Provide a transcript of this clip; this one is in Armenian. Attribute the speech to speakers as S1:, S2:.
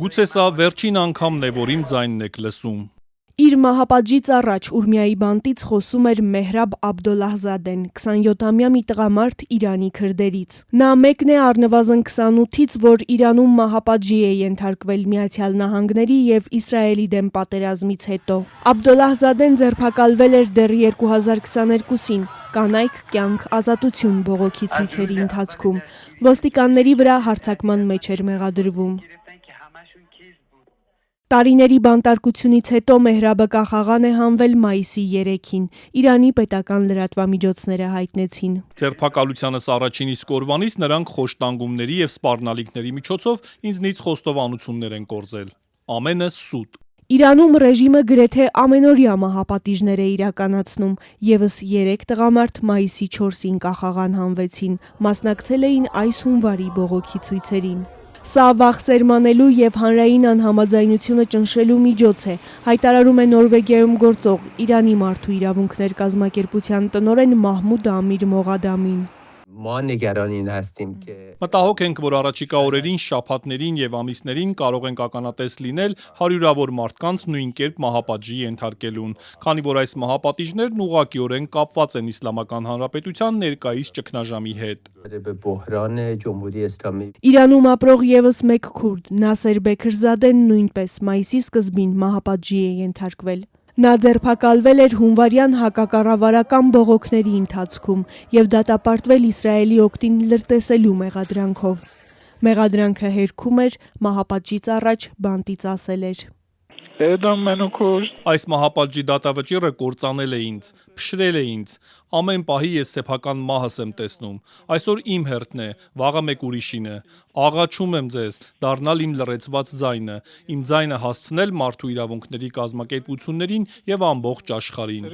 S1: Գուցե սա վերջին անգամն է, որ իմ ձայնն եք լսում։
S2: Իր մահապատժից առաջ Ուրմիայի բանտից խոսում էր Մեհրաբ Աբդոլլահզադեն, 27-ամյա մի տղամարդ Իրանի քրդերից։ Նա մեկն է առնվազն 28-ից, որ Իրանում մահապատժի է ենթարկվել Միացյալ Նահանգների և Իսրայելի դեմ պատերազմից հետո։ Աբդոլլահզադեն ձերբակալվել էր դեռ 2022-ին, կանայք կյանք ազատություն բողոքի ցույցերի ընթացքում։ Ոստիկանների վրա հարձակման մեջ էր մեղադրվում։ Տարիների բանտարկությունից հետո Մեհրաբը կախաղան է հանվել մայիսի 3-ին, Իրանի պետական լրատվամիջոցները հայտնեցին։
S1: Ձերբակալությանս առաջին իսկ օրվանից նրանք խոշտանգումների և սպառնալիքների միջոցով ինձնից խոստովանություններ են կորզել։ Ամենը սուտ։
S2: Իրանում ռեժիմը գրեթե ամենօրյա մահապատիժներ է իրականացնում, ևս 3 տղամարդ մայիսի 4-ին կախաղան հանվեցին, մասնակցել էին այս հունվարի բողոքի ցույցերին։ Սա վախ սերմանելու և հանրային անհամաձայնությունը ճնշելու միջոց է, հայտարարում է Նորվեգիայում գործող Իրանի մարդու իրավունքներ կազմակերպության տնօրեն Մահմուդ Ամիր Մողադամին։
S1: Մտահոգ ենք, որ առաջիկա օրերին, շաբաթներին և ամիսներին կարող ենք ականատես լինել հարյուրավոր մարդկանց նույն կերպ մահապատժի ենթարկելուն, քանի որ այս մահապատիժներն ուղղակիորեն կապված են Իսլամական Հանրապետության ներկայիս ճգնաժամի հետ։
S2: Իրանում ապրող ևս մեկ քուրդ Նասեր Բեքրզադեն նույնպես մայիսի սկզբին մահապատժի է ենթարկվել։ Նա ձերբակալվել էր հունվարյան հակակառավարական բողոքների ընթացքում և դատապարտվել Իսրայելի օգտին լրտեսելու մեղադրանքով։ Մեղադրանքը հերքում էր, մահապատժից առաջ բանտից ասել էր.
S1: Այս մահապատժի դատավճիռը կործանել է ինձ, փշրել է ինձ, ամեն պահի ես սեփական մահս եմ տեսնում, այսօր իմ հերթն է, վաղը մեկ ուրիշին է, աղաչում եմ ձեզ, դառնալ իմ լռեցված ձայնը, իմ ձայնը հասցնել մարդու իրավունքների կազմակերպություններին և ամբողջ աշխարհին։